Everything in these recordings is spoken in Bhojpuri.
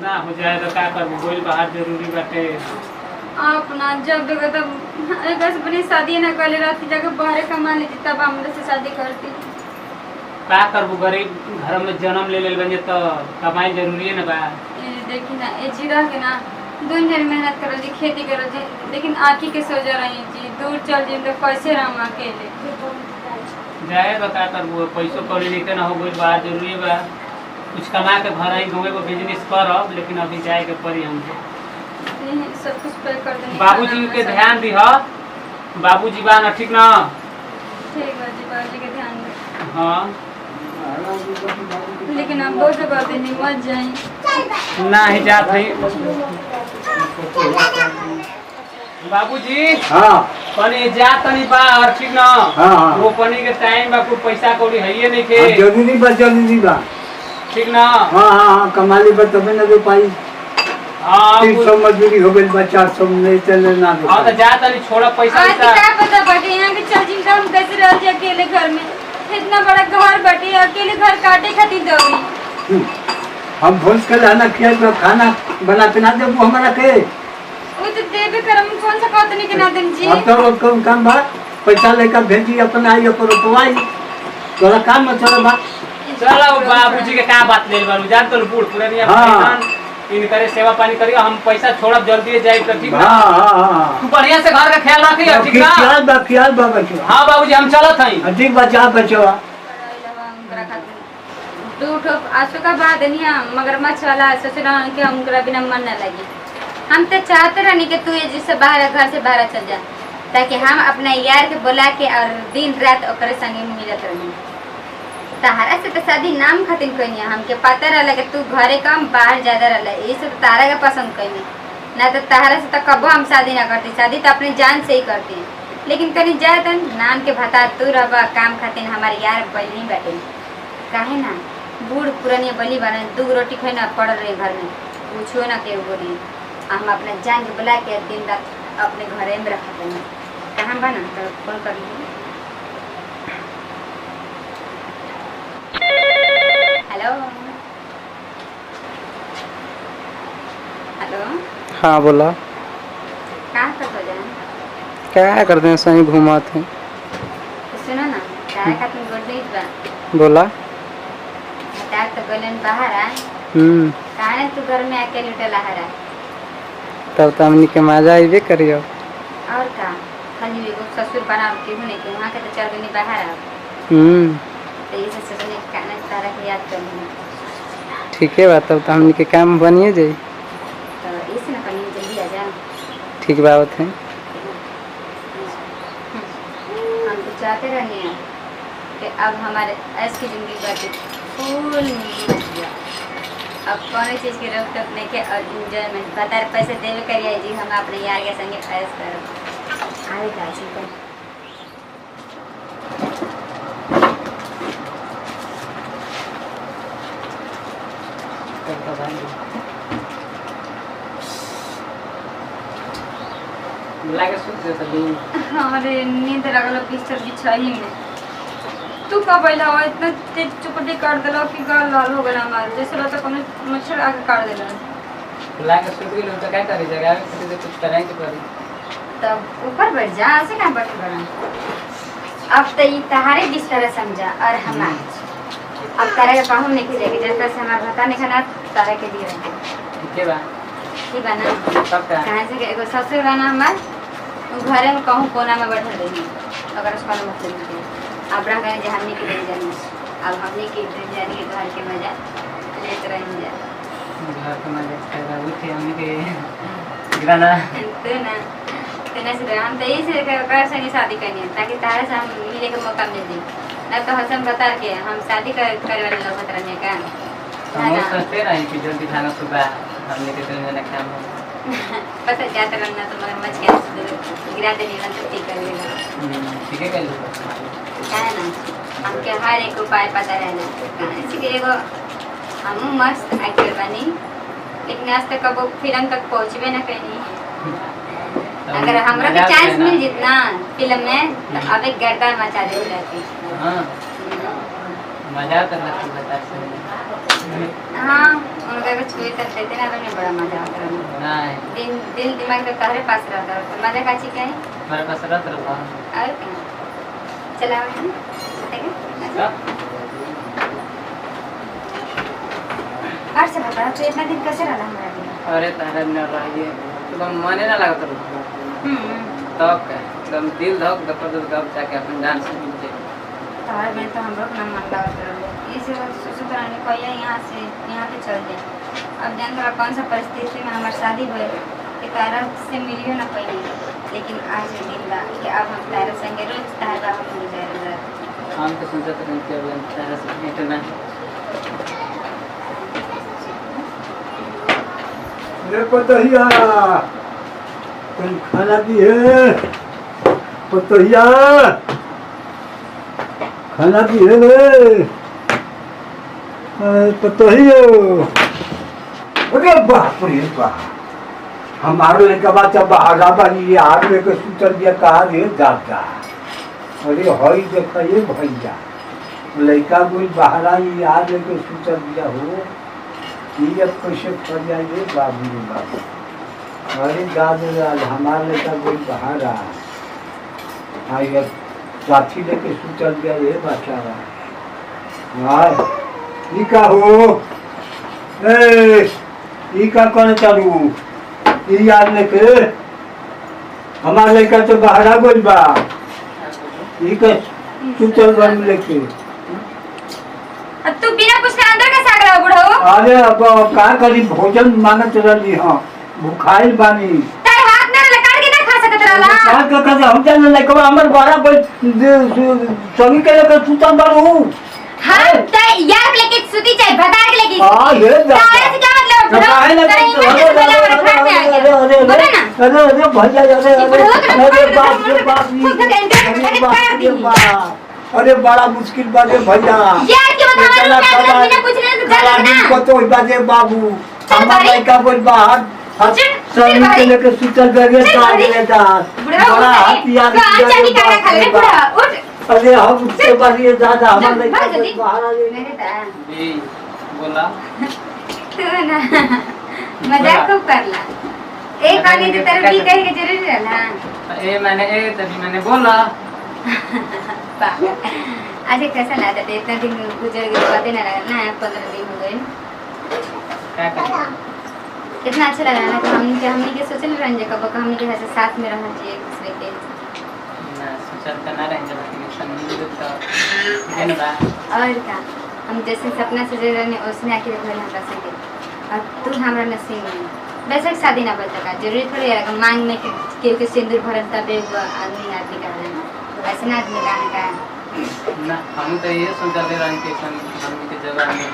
ना हो जाए तो क्या करबो, गोइल बाहर जरूरी बाटे। अपना जब देखो तब एक अपनी शादी ना कर रहती जगह बाहर कमा लेती तब हमरे से शादी करती। क्या करबो, गरीब घर में जन्म ले लेल बने तो कमाई जरूरी है ना बा। देखी ना ए जीरा के ना दिन दिन मेहनत करो जी, खेती करो जी, लेकिन आखी के सोचा रही जी दूर चल जी तो कैसे रह अकेले जाए तो क्या करबो, पैसों कौड़ी लेके ना हो गोइल बाहर जरूरी बा। कुछ कमा के घर आई गाँव को बिजनेस करब, लेकिन अभी जाए के पड़ी हमको। सब कुछ पे कर देंगे। बाबूजी के ध्यान दी हो, बाबूजी बा ना, ठीक ना? ठीक है जी, बाबूजी के ध्यान दे। हाँ लेकिन आप बहुत बात नहीं मत जाए ना ही जात है बाबूजी। हाँ पनी जात नहीं बाहर, ठीक ना? हाँ। वो पनी के टाइम बा, कुछ पैसा कौड़ी है ये नहीं के, जरूरी बा, जरूरी बा। ठीक ना? हाँ हाँ हाँ, कमाली पर तबे ना दे पाई। हाँ 300 मजदूरी हो गई बा, 400 नहीं चले ना दे। हाँ तो जात नहीं, छोड़ा पैसा आज क्या पता बटे यहाँ के चल जिंदा हम कैसे रहते अकेले घर में, इतना बड़ा घर बटे अकेले घर काटे खातिर दौड़ी। हम भोज के लाना किया तो खाना बना के ना दे वो हमारा के, वो तो देवे करम कौन सा कहते नहीं कि ना देम जी। अब तो कौन काम बा, पैसा लेकर भेजी अपना आई पर रुपवाई तोरा काम में चलो बा। चलो बाबूजी के क्या बात ले बारू, जान तो बूढ़ पुरानिया इन करे सेवा पानी करियो, हम पैसा छोड़ब जल्दी जाए तो, ठीक ना? हाँ हाँ हाँ, तू बढ़िया से घर का ख्याल रखियो, ठीक ना? ख्याल बा बच्चो। हाँ बाबूजी हम चलत हई। ठीक बच्चा बच्चो। दो ठो आंसू का बाद नहीं हम मगरमच्छ वाला सोच रहा हूँ कि हम बिना मन न लगे। हम तो चाहते रहनी कि तू ये जिससे बाहर घर से बाहर चल जा, ताकि हम अपना यार के बुला के और दिन रात ओकरे संगे मिलत रही। तारा से तो शादी नाम खातिर कहनी, हमके पता रहा कि तू घरे कम बाहर ज्यादा रहा, ये सब तारा के पसंद कहनी ना, तो तारा से तो कबो हम शादी ना करती, शादी तो अपने जान से ही करती है। लेकिन कहीं जाए तो नाम के भता तू रह काम खातिर हमारे यार बनी बैठे काहे ना, बूढ़ पुरानी बली बने 2 रोटी खाए ना पड़ रही घर में, पूछो ना के बोली। हम अपने जान के बुला के दिन रात अपने घरे में रखते हैं। कहाँ बना तो फोन कर लीजिए। Hello hello. हाँ बोला। कहाँ तक हो जाए? क्या करते हैं, सही घुमाते हैं। तो सुनो ना, चाय का तुम बोल रही बा बोला। हटार तो गोलन बाहर आ, कहाँ तू घर में अकेले उठला हरा, तब तो हमनी के मजा आइबे करियो। और का खाली एगो ससुर बना के होने के वहाँ के तो 4 दिन बाहर आ, तो ये सब सोचने के कारण तारा के याद कर ली। ठीक है बात, तब तो हमनी के काम बनिए जाई। तो इसे ना कहीं जल्दी आ जा। ठीक बात है। हम तो चाहते रहने हैं कि अब हमारे ऐश की जिंदगी बाकी फूल मच गया, अब कौन चीज़ की रोक टोक नहीं के, और इंजॉयमेंट बता पैसे देवे करिए जी, हम अपने यार के संगे ऐश करो आए गाजी कर। हमारे नींद लगल बिस्तर बिछाई में, तू कब अला हो इतना तेज चुपटी काट दिला कि गाल लाल हो गया हमारे, जैसे लगता कोनो मच्छर आके काट देला। लाके सुत गेल तो क्या करी, जगह में कुछ कराए के पड़ी। तब ऊपर बैठ जा, ऐसे कहाँ बैठ बड़ा। अब तो ये तहारे बिस्तर समझा और हमारे अब तारा के कहूँ नहीं खिलेगी, जैसे से हमारे भता नहीं खाना तारा के दिए रहे। ठीक है बा, ठीक है ना? तब का कहाँ से एगो ससुर रहना हमार घरे में कहूँ कोना में बैठल रही, अगर उसका मतलब नहीं अब रह गए हमने के दिन जानी, अब हमने के दिन जानी के घर के मजा लेते रहेंगे जा। घर के मजा खाएगा उठे हमने के गिराना तो ना तेना से हम तो यही से कर संगे शादी करनी है, ताकि तारे से हम मिले के मौका मिल जाए, ना तो हसन बता के हम शादी करे वाले लोग रहने का। हम सोचते रहे कि जल्दी खाना सुबह हमने के दिन में काम हो पता जाता करना तो मगर मच के गिरा देने वाला तो ठीक कर लेगा। ठीक है कर लो क्या है ना, हमके हर एक उपाय पता रहना, कहाँ से कि एगो हम मस्त एक्टर बनी, लेकिन आज तक कब फिल्म तक पहुँचबे ना कहीं। अगर हमरा के चांस मिल जितना फिल्म में तो अब एक गर्दा मचा दे रहती। हाँ मजा करना तू बता सही। हाँ उनका भी छुए तक देते ना हमें बड़ा मजा आता है। नहीं दिल दिमाग तो तारे पास रहता है तो मजा काची क्या है? मेरे पास रत रहा और क्या चलाओ है और सब बता तो इतना दिन कैसे रहा हमारा दिन? अरे तारा न रहिए एकदम मने ना लागत रहो तब का एकदम दिल धक धक धक जाके अपन जान से मिलते तार में तो हम लोग ना मन लागत रहो इसे सोचो तो रानी कोई यहाँ से यहाँ पे चल जाए। अब जान थोड़ा कौन सा परिस्थिति में हमारी शादी हुई कि तारा से मिलियो ना पहले, लेकिन आज ये दिन बा कि अब हम तारा संगे रोज तारा हम गुजर हम तो सोचा था कि अब तारा से भेंट ना ये पतहिया तुम खाना दी है पतहिया खाना दी है रे पतहियो। अरे बाप रे बाप हमारे लड़का बच्चा बाहर बानी हाथ में के सूचल दिया कहा रे दादा। अरे हई देख ये भैया लड़का कोई बाहर आई याद लेके सूचल दिया हो ये अब कैसे कर जाइए बाबू रे बाबू। अरे दादा हमारे लड़का कोई बाहर आई अब साथी लेके सूचल दिया ये बच्चा हाँ ई का हो ई का कौन चालू ई याद लेके हमारे लड़का तो बाहर आ गई बा ई का सूचल बन लेके। अब तू बिना कुछ के अंदर का साग रहा बुढ़ऊ? अरे अब का करी भोजन मांगत रही हां भूखाइल बानी तारे हाथ में लकार के ना खा सकत रहला का का का हम चल लइकवा हमर बड़ा कोई संगी के लेके सुतल बारू। हां त यार लेके सुती चाहे भतार के लेके हां ये तारे से क्या मतलब बुढ़ऊ? काहे ना अरे भैया अरे बाप रे बाप अरे बड़ा मुश्किल बात है भैया यार की बात हमारे बिना पूछने से चल ना को तो बाजे बाबू हमार लड़का कोई बाहर संगी के लेके सुतल गए का लेता बड़ा हथियार उठ अरे हम उससे बारी दादा हमार लड़का कोई बाहर आ गए जी बोला तू ना मजाक खूब करला एक बार तो तेरे भी कहे के जरूरी रहला ए तभी मैंने बोला अरे कैसा लगा था इतना दिन गुजर गए पता ना लगा ना 15 दिन हो गए क्या करें कितना अच्छा लगा ना कि हमने के सोचल रंजे कब हमने के ऐसे साथ में रहना चाहिए एक दूसरे के ना सोचल तो ना रहेंगे लेकिन संगी तो है ना और का हम जैसे सपना सोचे रहने उसने आके देखल हमरा संगे और तू हमरा नसीब में वैसे शादी ना बता का जरूरी थोड़ी है मांग में के सिंदूर भरन तबे आदमी का ऐसे ना आदमी गाने का ना हम तो ये सोचा दे रहे हैं कि हम के जगह में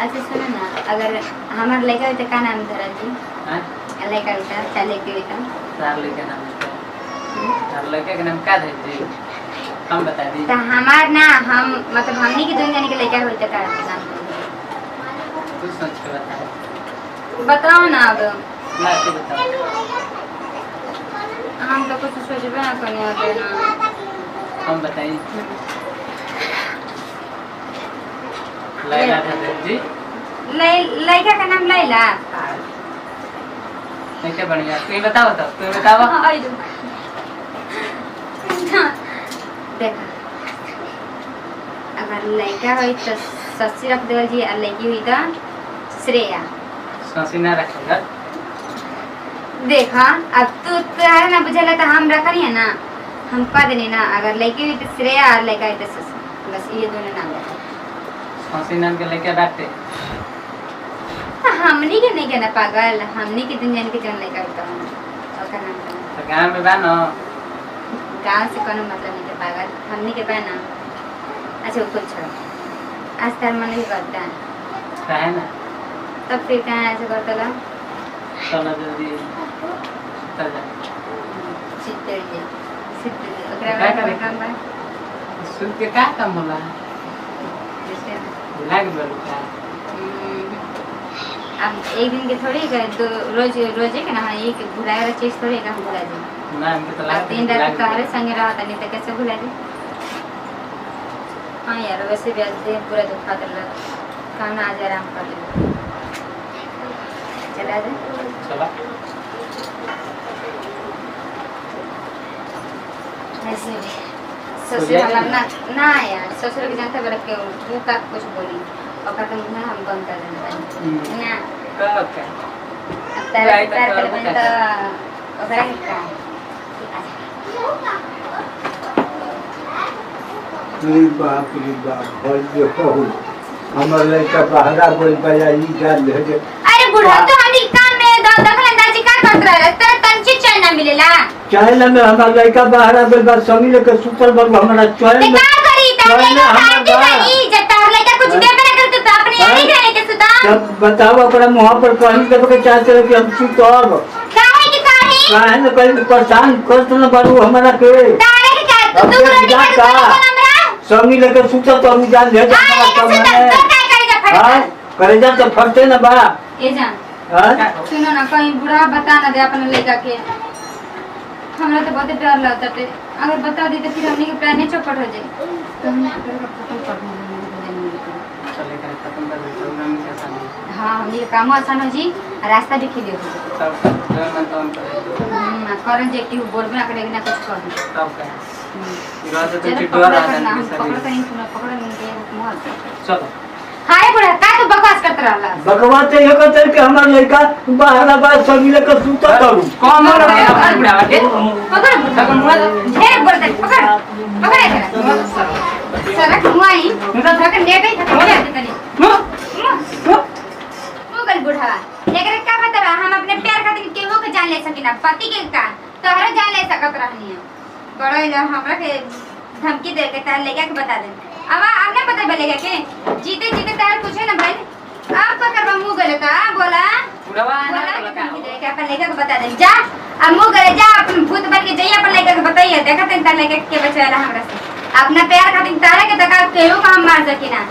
अच्छा सुनो ना अगर हमार लड़का होता का नाम धरा जी हैं लड़का होता चले के होता चार लड़के नाम है चार लड़के का नाम क्या है जी हम बता दी तो हमार ना हम मतलब हमनी की दुनिया के लड़का होता का नाम तू सोच के बताओ ना अब ना तू बता हम तो कुछ सोचबे ना करने होते ना हम बताइए लैला जी लड़का का नाम लैला क्या बढ़िया तू बताओ तो तू बताओ देखा अगर लड़का हो तो सस्सी रख देवल जी और लड़की हुई तो श्रेया ससी ना रखेगा देखा अब तू तुम्हारा ना बुझला तो हम रखनी है ना हम कह देनी ना अगर लड़की हुई तो श्रेया और लड़का हुई तो ससी बस ये दोनों नाम है ससी नाम के लेके बैठते हमनी के नहीं कहना पागल हमनी के दुनिया के जन लड़का होता हूँ ओका नाम तो गांव में बानो गाँव से कोनो मतलब नहीं है पागल हमनी के बहना अच्छा वो कुछ छोड़ो आज तार मन भी करता है है ना तब फिर कहाँ ऐसे करता ला चलो जल्दी चल जा सिद्धर जी ओकरा क्या बाद करे? काम बा सुन के क्या काम होला जैसे लाग बोलू का अब एक दिन के थोड़ी दो रोज रोजे के ना एक भुलाए वाला चीज थोड़ी का हम भुला दे ना हमके तो अब लगा दिन रात तोहरे संगे रहता नहीं तो कैसे भुला दे। हाँ यार वैसे भी आज देह पूरा दुखा दे काम ना आज आराम कर ले चला दे चला ऐसे भी ससुर हमार ना यार ससुर के जानते बड़ा के वो का कुछ बोली और कहते मुंह हम बंद कर देना ना कब का अब तारा प्यार करबे तो ओकरा के का रे बाप भल देखो हमर लड़का बहरा बोल पाया ई जान ले जे अरे बुढ़ा तो हम काम में दखल अंदाजी का करत रहे त तंची चैन ना मिलेला चाहे में हमर लड़का बहरा बोल बा समी लेके सुतल बा हमरा चाहे ते में का करी तारे ना काटी करी जब तार लड़का कुछ देबे ना करत तो अपने यही रहे के सुता तब बताओ अपना मुंह पर कहीं देबे के चाहते कि हम सुतब काहे की काहे काहे न कहीं परेशान करत न बारू हमरा के तारे के का तू रोटी का हमरा समी लेके सुतल तो हम जान ले जा हां करे जा तो फरते न बा ए जान हां सुनो ना कहीं बुढ़ा बता ना दे अपने लड़का के हमरा तो बहुत डर लगता है अगर बता दी तो फिर हमनी के प्लान चौपट हो जाए तो हम खत्म कर देंगे चले कर खत्म कर दे तो हम कैसा नहीं हाँ हमनी के काम आसान हो जी रास्ता भी क्लियर हो जाए तब जो मन तो हम करे करन जे कि बोल बना करे ना कुछ कर दे तब का इरादा तो चलो चिटवा पकड़ रहा करना है हम पकड़ सभी कहीं सुना पकड़ नहीं मोहल चलो हाय बुढ़ा का तू बकवास करत रहला बकवास ये कहते कि हमर लड़का बहरा बा समी लेके सुतल करू कौन हो रहा है अपना बुढ़ावा के पकड़ तब मुआ ढेर बोल दे पकड़ पकड़ एकरा सरक मुआई मुदा धक नेटै खत्म हो जाते तनी मुगल बुढ़ा एकरा का पता बा हम अपने प्यार खातिर केहू के जान ले सकिना पति के का तोहरा जान ले सकत रहनी है बड़ा इला हमरा के धमकी दे के तार लेके बता दे अब आपने पता बोलेगा के जीते जीते तार पूछे ना भाई आप का करबा मुंह गले का बोला बुढ़ावा ना बोला बोला का धमकी दे के अपन लेके बता दे जा अब मुंह गले जा अपन भूत बन के जाइए अपन लेके बताइए देखा तन तार लेके के बचाला हमरा से अपना प्यार खातिर तारे के तका केहू का हम मार सकिना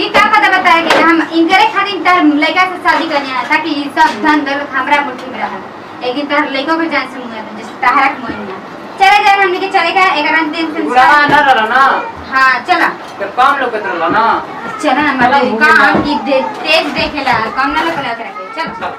ई का पता बताए कि हम इनकरे खातिर तार लड़का से शादी करनी है ताकि ई सब धन दौलत हमरा मुट्ठी में रहे लेकिन तार लड़कों के जान से मुंह जैसे तारा के मुंह चले जाए हमने के चलेगा 11 दिन से बुढ़ावा ना रहा ना हां चला तो कम लोग करला ना चला मतलब काम की तेज देखेला कम ना लगला करे चल